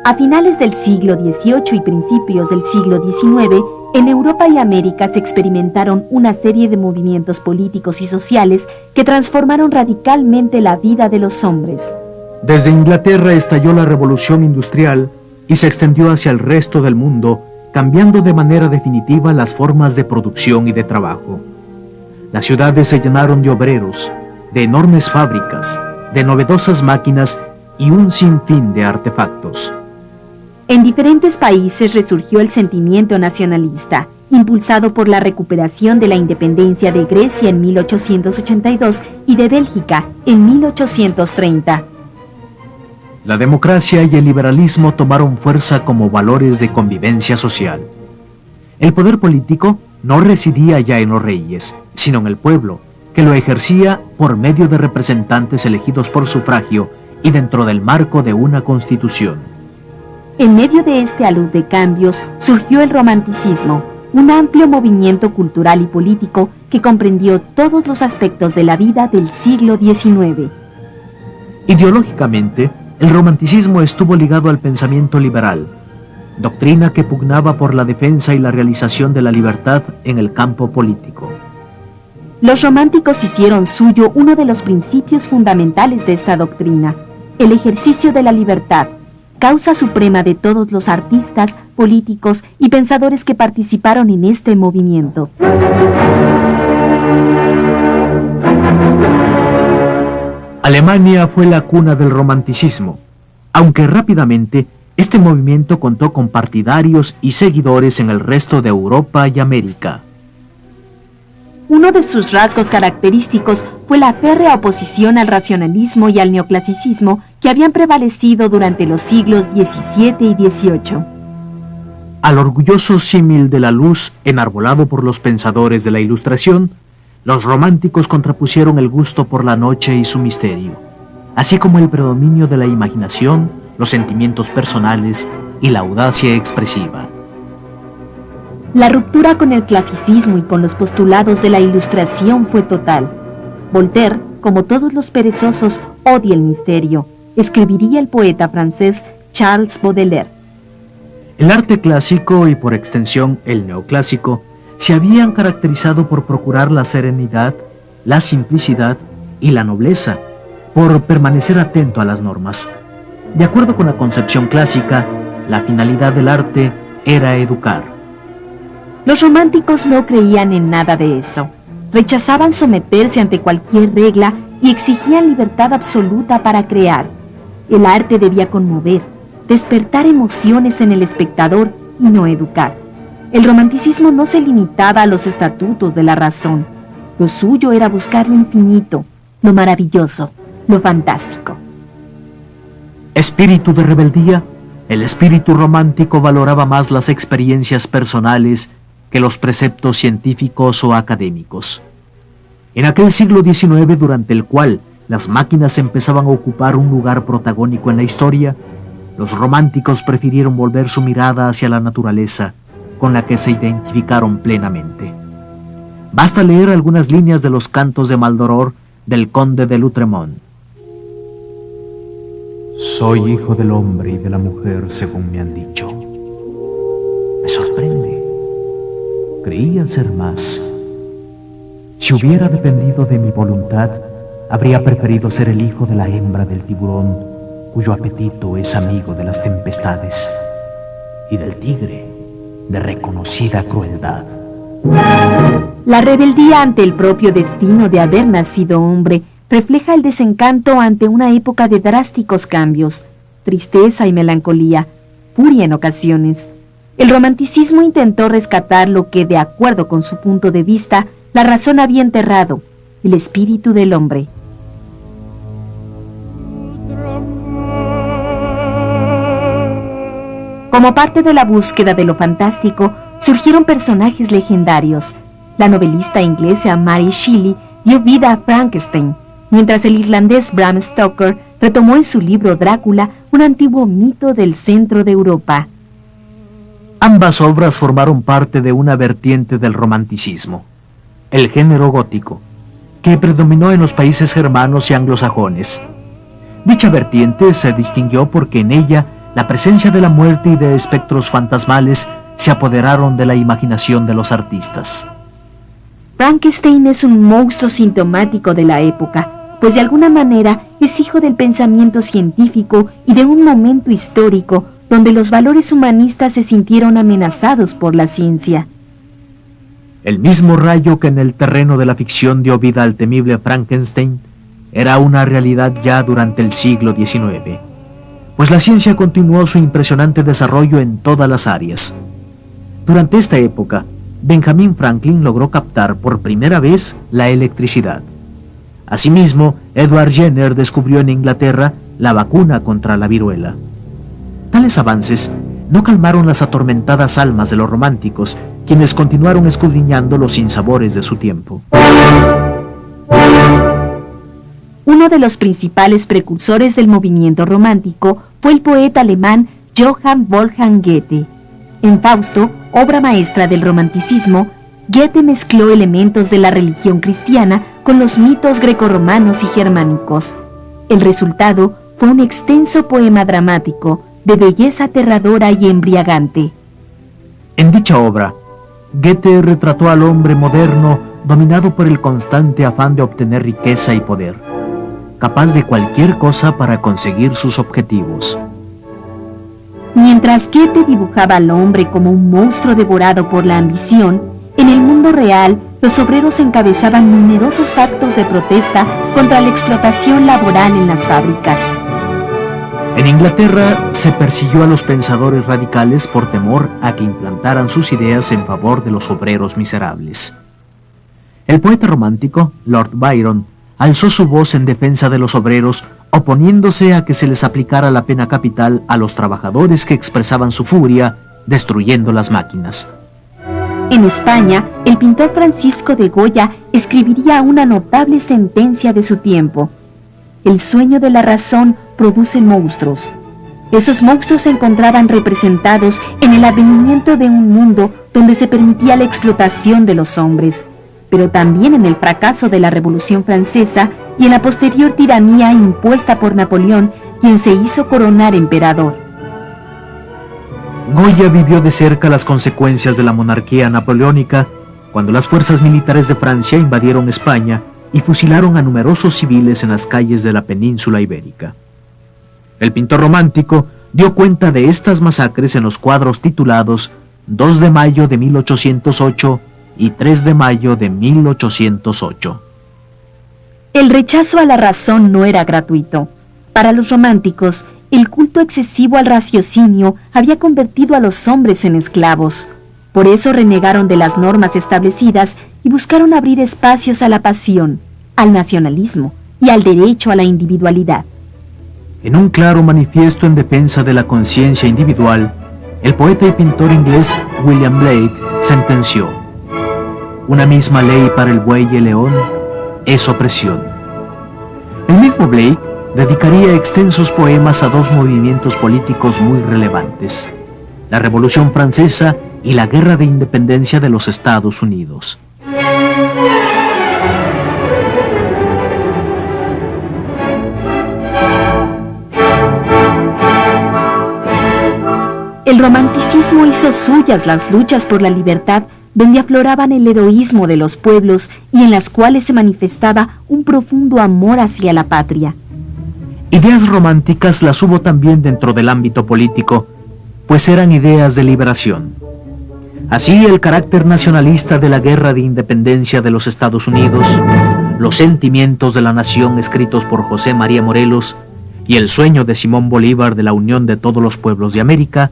A finales del siglo XVIII y principios del siglo XIX, en Europa y América se experimentaron una serie de movimientos políticos y sociales que transformaron radicalmente la vida de los hombres. Desde Inglaterra estalló la Revolución Industrial y se extendió hacia el resto del mundo, cambiando de manera definitiva las formas de producción y de trabajo. Las ciudades se llenaron de obreros, de enormes fábricas, de novedosas máquinas y un sinfín de artefactos. En diferentes países resurgió el sentimiento nacionalista, impulsado por la recuperación de la independencia de Grecia en 1882 y de Bélgica en 1830. La democracia y el liberalismo tomaron fuerza como valores de convivencia social. El poder político no residía ya en los reyes, sino en el pueblo, que lo ejercía por medio de representantes elegidos por sufragio y dentro del marco de una constitución. En medio de este alud de cambios surgió el romanticismo, un amplio movimiento cultural y político que comprendió todos los aspectos de la vida del siglo XIX. Ideológicamente, el romanticismo estuvo ligado al pensamiento liberal, doctrina que pugnaba por la defensa y la realización de la libertad en el campo político. Los románticos hicieron suyo uno de los principios fundamentales de esta doctrina, el ejercicio de la libertad, causa suprema de todos los artistas, políticos y pensadores que participaron en este movimiento. Alemania fue la cuna del romanticismo, aunque rápidamente este movimiento contó con partidarios y seguidores en el resto de Europa y América. Uno de sus rasgos característicos fue la férrea oposición al racionalismo y al neoclasicismo que habían prevalecido durante los siglos XVII y XVIII. Al orgulloso símil de la luz enarbolado por los pensadores de la Ilustración, los románticos contrapusieron el gusto por la noche y su misterio, así como el predominio de la imaginación, los sentimientos personales y la audacia expresiva. La ruptura con el clasicismo y con los postulados de la Ilustración fue total. Voltaire, como todos los perezosos, odia el misterio, escribiría el poeta francés Charles Baudelaire. El arte clásico y por extensión el neoclásico se habían caracterizado por procurar la serenidad, la simplicidad y la nobleza, por permanecer atento a las normas. De acuerdo con la concepción clásica, la finalidad del arte era educar. Los románticos no creían en nada de eso. Rechazaban someterse ante cualquier regla y exigían libertad absoluta para crear. El arte debía conmover, despertar emociones en el espectador y no educar. El romanticismo no se limitaba a los estatutos de la razón. Lo suyo era buscar lo infinito, lo maravilloso, lo fantástico. Espíritu de rebeldía, el espíritu romántico valoraba más las experiencias personales que los preceptos científicos o académicos. En aquel siglo XIX, durante el cual las máquinas empezaban a ocupar un lugar protagónico en la historia, los románticos prefirieron volver su mirada hacia la naturaleza, con la que se identificaron plenamente. Basta leer algunas líneas de los cantos de Maldoror del conde de Lautréamont. Soy hijo del hombre y de la mujer, según me han dicho. Me sorprende. Creía ser más. Si hubiera dependido de mi voluntad, habría preferido ser el hijo de la hembra del tiburón, cuyo apetito es amigo de las tempestades, y del tigre, de reconocida crueldad. La rebeldía ante el propio destino de haber nacido hombre refleja el desencanto ante una época de drásticos cambios, tristeza y melancolía, furia en ocasiones. El romanticismo intentó rescatar lo que, de acuerdo con su punto de vista, la razón había enterrado, el espíritu del hombre. Como parte de la búsqueda de lo fantástico, surgieron personajes legendarios. La novelista inglesa Mary Shelley dio vida a Frankenstein, mientras el irlandés Bram Stoker retomó en su libro Drácula un antiguo mito del centro de Europa. Ambas obras formaron parte de una vertiente del romanticismo, el género gótico, que predominó en los países germanos y anglosajones. Dicha vertiente se distinguió porque en ella la presencia de la muerte y de espectros fantasmales se apoderaron de la imaginación de los artistas. Frankenstein es un monstruo sintomático de la época, pues de alguna manera es hijo del pensamiento científico y de un momento histórico donde los valores humanistas se sintieron amenazados por la ciencia. El mismo rayo que en el terreno de la ficción dio vida al temible Frankenstein era una realidad ya durante el siglo XIX, pues la ciencia continuó su impresionante desarrollo en todas las áreas. Durante esta época, Benjamin Franklin logró captar por primera vez la electricidad. Asimismo, Edward Jenner descubrió en Inglaterra la vacuna contra la viruela. Tales avances no calmaron las atormentadas almas de los románticos, quienes continuaron escudriñando los sinsabores de su tiempo. Uno de los principales precursores del movimiento romántico fue el poeta alemán Johann Wolfgang Goethe. En Fausto, obra maestra del romanticismo, Goethe mezcló elementos de la religión cristiana con los mitos grecorromanos y germánicos. El resultado fue un extenso poema dramático, de belleza aterradora y embriagante. En dicha obra, Goethe retrató al hombre moderno dominado por el constante afán de obtener riqueza y poder, capaz de cualquier cosa para conseguir sus objetivos. Mientras Goethe dibujaba al hombre como un monstruo devorado por la ambición, en el mundo real los obreros encabezaban numerosos actos de protesta contra la explotación laboral en las fábricas. En Inglaterra se persiguió a los pensadores radicales por temor a que implantaran sus ideas en favor de los obreros miserables. El poeta romántico, Lord Byron, alzó su voz en defensa de los obreros, oponiéndose a que se les aplicara la pena capital a los trabajadores que expresaban su furia, destruyendo las máquinas. En España, el pintor Francisco de Goya escribiría una notable sentencia de su tiempo. El sueño de la razón produce monstruos. Esos monstruos se encontraban representados en el advenimiento de un mundo donde se permitía la explotación de los hombres, pero también en el fracaso de la Revolución Francesa y en la posterior tiranía impuesta por Napoleón, quien se hizo coronar emperador. Goya vivió de cerca las consecuencias de la monarquía napoleónica cuando las fuerzas militares de Francia invadieron España y fusilaron a numerosos civiles en las calles de la península ibérica. El pintor romántico dio cuenta de estas masacres en los cuadros titulados 2 de mayo de 1808 y 3 de mayo de 1808. El rechazo a la razón no era gratuito. Para los románticos, el culto excesivo al raciocinio había convertido a los hombres en esclavos. Por eso renegaron de las normas establecidas y buscaron abrir espacios a la pasión, al nacionalismo y al derecho a la individualidad. En un claro manifiesto en defensa de la conciencia individual, el poeta y pintor inglés William Blake sentenció: una misma ley para el buey y el león es opresión. El mismo Blake dedicaría extensos poemas a dos movimientos políticos muy relevantes: la Revolución Francesa y la Guerra de Independencia de los Estados Unidos. El romanticismo hizo suyas las luchas por la libertad, donde afloraban el heroísmo de los pueblos y en las cuales se manifestaba un profundo amor hacia la patria. Ideas románticas las hubo también dentro del ámbito político, pues eran ideas de liberación. Así, el carácter nacionalista de la Guerra de Independencia de los Estados Unidos, los sentimientos de la nación escritos por José María Morelos y el sueño de Simón Bolívar de la unión de todos los pueblos de América,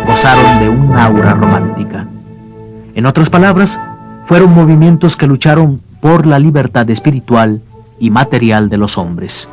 gozaron de un aura romántica. En otras palabras, fueron movimientos que lucharon por la libertad espiritual y material de los hombres.